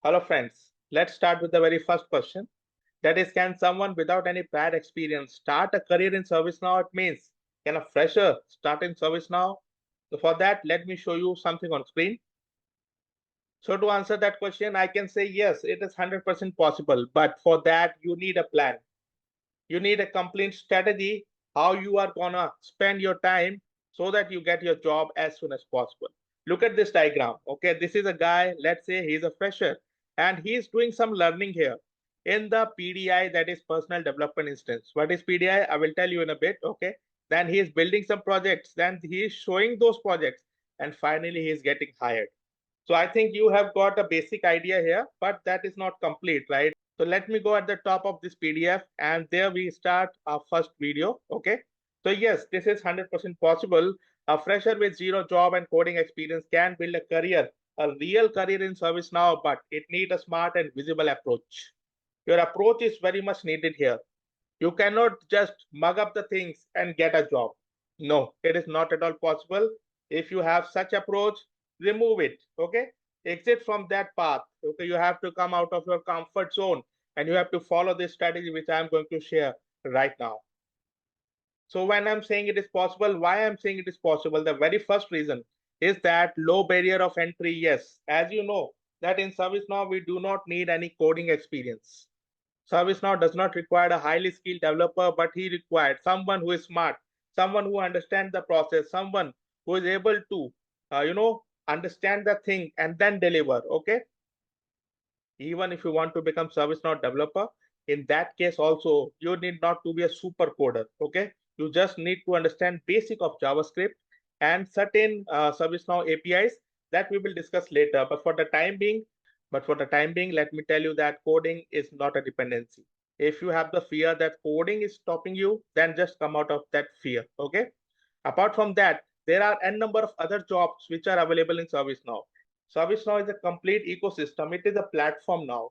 Hello friends, let's start with the very first question. That is, can someone without any prior experience start a career in ServiceNow? It means, can a fresher start in ServiceNow? So for that, let me show you something on screen. So to answer that question, I can say yes, it is 100% possible. But for that, you need a plan. You need a complete strategy, how you are gonna spend your time so that you get your job as soon as possible. Look at this diagram. Okay, this is a guy, let's say he's a fresher, and he's doing some learning here in the PDI, that is personal development instance. What is PDI? I will tell you in a bit. Okay, then he is building some projects, then he is showing those projects, and finally he is getting hired. So I think you have got a basic idea here, but that is not complete, right? So let me go at the top of this PDF, and there we start our first video. Okay. So yes, this is 100% possible. A fresher with zero job and coding experience can build a real career in ServiceNow, but it needs a smart and visible approach. Your approach is very much needed here. You cannot just mug up the things and get a job. No, it is not at all possible. If you have such approach, remove it. Okay, exit from that path. Okay, you have to come out of your comfort zone and you have to follow this strategy which I'm going to share right now. So when I'm saying it is possible, why I'm saying it is possible, the very first reason is that low barrier of entry. Yes, as you know that in ServiceNow we do not need any coding experience. ServiceNow does not require a highly skilled developer, but he required someone who is smart, someone who understands the process, someone who is able to, understand the thing and then deliver. Okay. Even if you want to become ServiceNow developer, in that case also, you need not to be a super coder. Okay. You just need to understand basic of JavaScript and certain ServiceNow APIs that we will discuss later. But for the time being, let me tell you that coding is not a dependency. If you have the fear that coding is stopping you, then just come out of that fear. Okay. Apart from that, there are n number of other jobs which are available in ServiceNow. ServiceNow is a complete ecosystem. It is a platform now.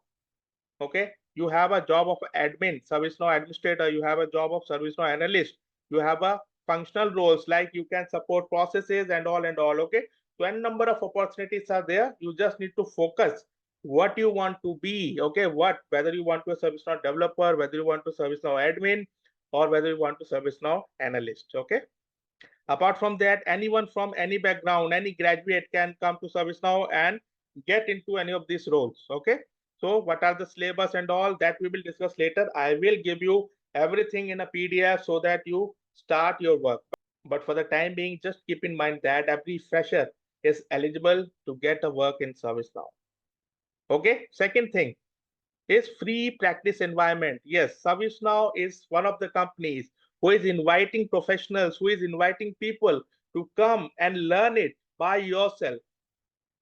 Okay. You have a job of admin, ServiceNow administrator. You have a job of ServiceNow analyst. You have a functional roles like you can support processes and all and all. Okay. So n number of opportunities are there. You just need to focus what you want to be. Okay. Whether you want to a ServiceNow developer, whether you want to ServiceNow admin, or whether you want to ServiceNow analyst. Okay. Apart from that, anyone from any background, any graduate can come to ServiceNow and get into any of these roles. Okay. So what are the syllabus and all that we will discuss later. I will give you everything in a PDF so that you start your work. But for the time being, just keep in mind that every fresher is eligible to get a work in ServiceNow. Okay. Second thing is free practice environment. Yes, ServiceNow is one of the companies who is inviting professionals, who is inviting people to come and learn it by yourself.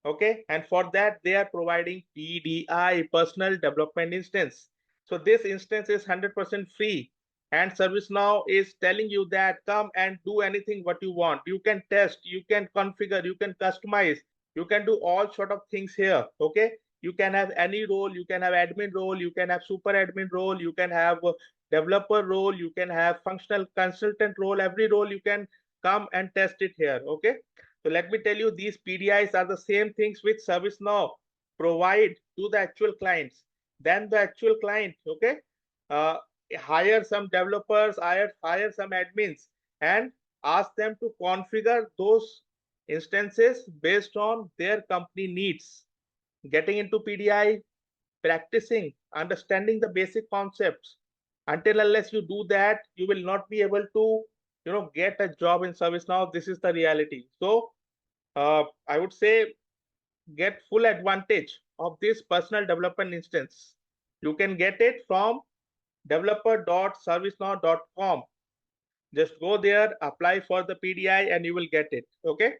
Okay, and for that they are providing PDI, personal development instance. So this instance is 100% free, and ServiceNow is telling you that come and do anything what you want. You can test, you can configure, you can customize, you can do all sort of things here. Okay, you can have any role, you can have admin role, you can have super admin role, you can have developer role, you can have functional consultant role. Every role you can come and test it here. Okay, so let me tell you, these PDIs are the same things which ServiceNow provide to the actual clients. Then the actual client, okay, uh, hire some developers, hire some admins, and ask them to configure those instances based on their company needs. Getting into PDI, practicing, understanding the basic concepts. Until unless you do that, you will not be able to, get a job in ServiceNow. This is the reality. So I would say get full advantage of this personal development instance. You can get it from developer.servicenow.com. Just go there, apply for the PDI, and you will get it. Okay.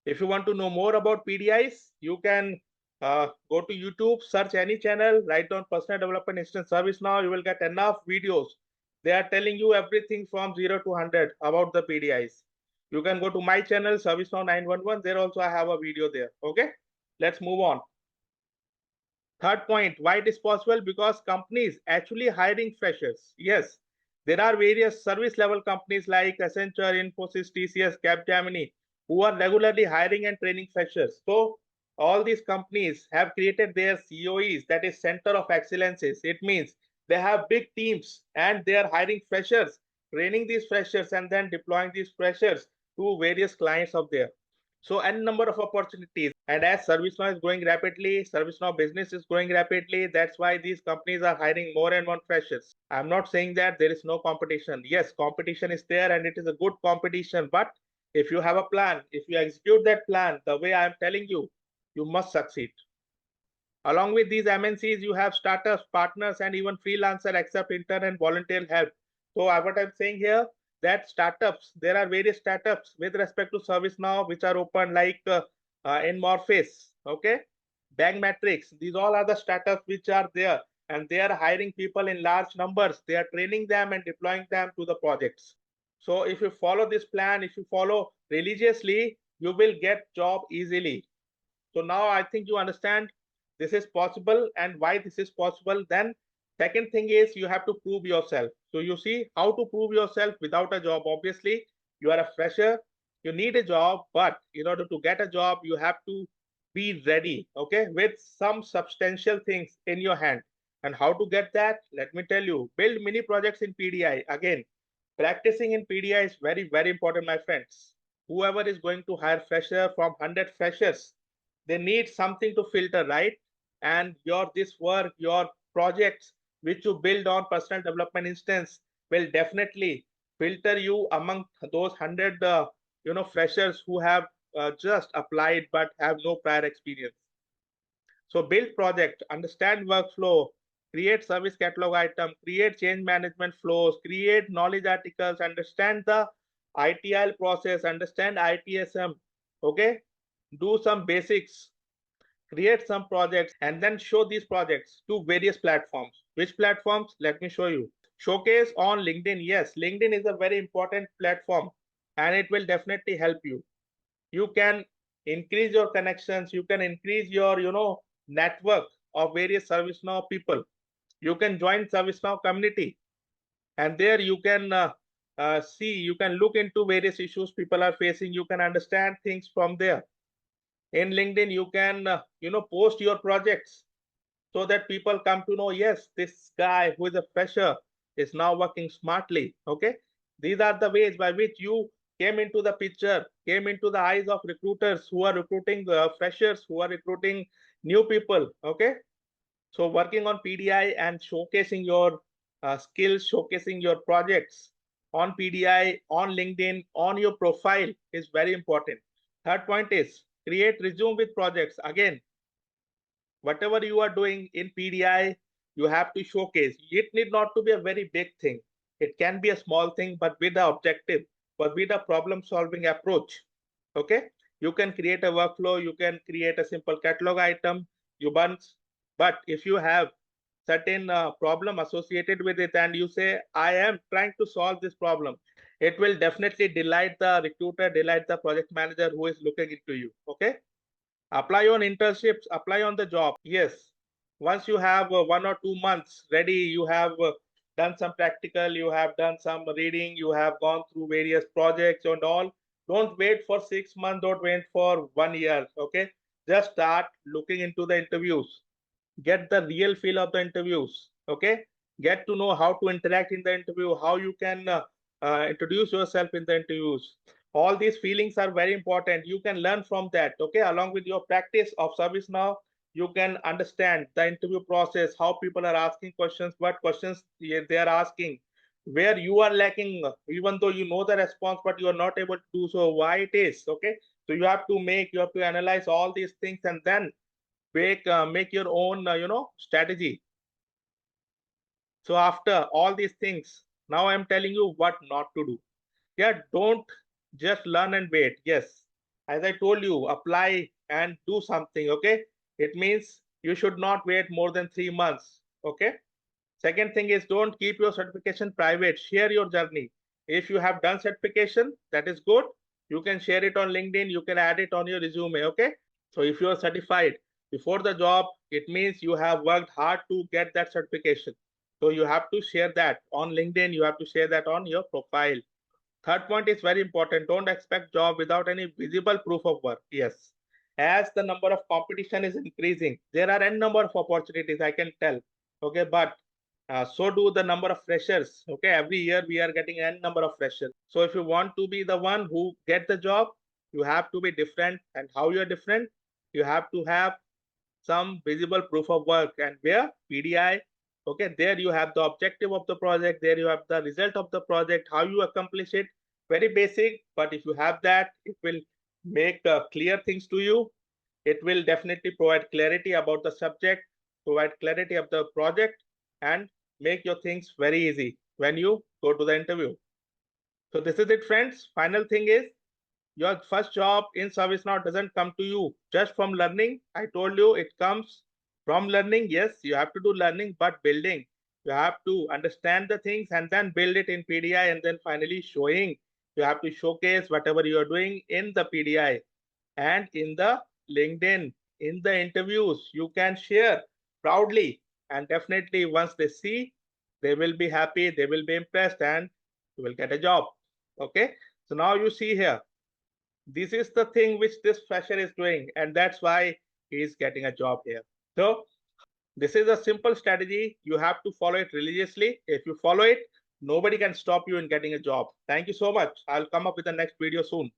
If you want to know more about PDIs, you can go to YouTube, search any channel, write down personal development instance ServiceNow. You will get enough videos. They are telling you everything from 0 to 100 about the PDIs. You can go to my channel, ServiceNow 911. There also I have a video there. Okay, let's move on. Third point, why it is possible? Because companies actually hiring freshers. Yes, there are various service level companies like Accenture, Infosys, TCS, Capgemini, who are regularly hiring and training freshers. So all these companies have created their COEs, that is Center of Excellences. It means they have big teams and they are hiring freshers, training these freshers, and then deploying these freshers to various clients of theirs. So n number of opportunities. And as ServiceNow is growing rapidly, ServiceNow business is growing rapidly. That's why these companies are hiring more and more freshers. I'm not saying that there is no competition. Yes, competition is there and it is a good competition. But if you have a plan, if you execute that plan the way I'm telling you, you must succeed. Along with these MNCs, you have startups, partners, and even freelancer accept intern and volunteer help. So what I'm saying here, that startups, there are various startups with respect to ServiceNow which are open, like Enmorphis, okay, Bangmatrix. These all are the startups which are there, and they are hiring people in large numbers. They are training them and deploying them to the projects. So if you follow this plan, if you follow religiously, you will get job easily. So now I think you understand this is possible and why this is possible. Then second thing is you have to prove yourself. So you see how to prove yourself without a job. Obviously, you are a fresher, you need a job, but in order to get a job, you have to be ready, okay, with some substantial things in your hand. And how to get that? Let me tell you, build mini projects in PDI. Again, practicing in PDI is very, very important, my friends. Whoever is going to hire fresher from 100 freshers, they need something to filter, right? And this work, your projects which you build on personal development instance will definitely filter you among those 100 freshers who have just applied but have no prior experience. So build project, understand workflow, create service catalog item, create change management flows, create knowledge articles, understand the ITIL process, understand ITSM, okay? Do some basics, create some projects, and then show these projects to various platforms. Which platforms? Let me show you. Showcase on LinkedIn. Yes, LinkedIn is a very important platform and it will definitely help you. You can increase your connections. You can increase your, network of various ServiceNow people. You can join ServiceNow community and there you can see, you can look into various issues people are facing. You can understand things from there. In LinkedIn, you can, post your projects so that people come to know, yes, this guy who is a fresher is now working smartly. Okay. These are the ways by which you came into the picture, came into the eyes of recruiters who are recruiting freshers, who are recruiting new people. Okay. So working on PDI and showcasing your skills, showcasing your projects on PDI, on LinkedIn, on your profile is very important. Third point is create resume with projects. Again, whatever you are doing in PDI, you have to showcase. It need not to be a very big thing. It can be a small thing, but with the objective, but with a problem solving approach. Okay. You can create a workflow. You can create a simple catalog item. But if you have certain problem associated with it and you say, I am trying to solve this problem, it will definitely delight the recruiter, delight the project manager who is looking into you. Okay. Apply on internships, apply on the job. Yes, once you have 1 or 2 months ready, you have done some practical, you have done some reading, you have gone through various projects and all. Don't wait for 6 months, don't wait for 1 year. Okay, just start looking into the interviews, get the real feel of the interviews. Okay, get to know how to interact in the interview, how you can introduce yourself in the interviews. All these feelings are very important. You can learn from that. Okay, along with your practice of ServiceNow, you can understand the interview process, how people are asking questions, what questions they are asking, where you are lacking, even though you know the response but you are not able to do so, why it is. Okay, so you have to analyze all these things and then make your own strategy. So after all these things, now I'm telling you what not to do. Yeah, don't just learn and wait. Yes, as I told you, apply and do something. Okay, it means you should not wait more than 3 months. Okay. Second thing is, don't keep your certification private. Share your journey. If you have done certification, that is good. You can share it on LinkedIn. You can add it on your resume. Okay. So if you are certified before the job, it means you have worked hard to get that certification. So you have to share that on LinkedIn. You have to share that on your profile. Third point is very important. Don't expect job without any visible proof of work. Yes. as the number of competition is increasing, there are n number of opportunities, I can tell. Okay, but so do the number of freshers. Okay, every year we are getting n number of freshers. So if you want to be the one who get the job, you have to be different. And how you are different? You have to have some visible proof of work. And where? PDI. Okay, there you have the objective of the project, there you have the result of the project, how you accomplish it. Very basic, but if you have that, it will make clear things to you. It will definitely provide clarity about the subject, provide clarity of the project, and make your things very easy when you go to the interview. So this is it, friends. Final thing is, your first job in ServiceNow doesn't come to you just from learning. I told you it comes from learning. Yes, you have to do learning, but building. You have to understand the things and then build it in PDI, and then finally showing. You have to showcase whatever you are doing in the PDI and in the LinkedIn, in the interviews. You can share proudly, and definitely once they see, they will be happy, they will be impressed, and you will get a job. Okay, so now you see here, this is the thing which this fresher is doing, and that's why he is getting a job here. So this is a simple strategy. You have to follow it religiously. If you follow it, nobody can stop you in getting a job. Thank you so much. I'll come up with the next video soon.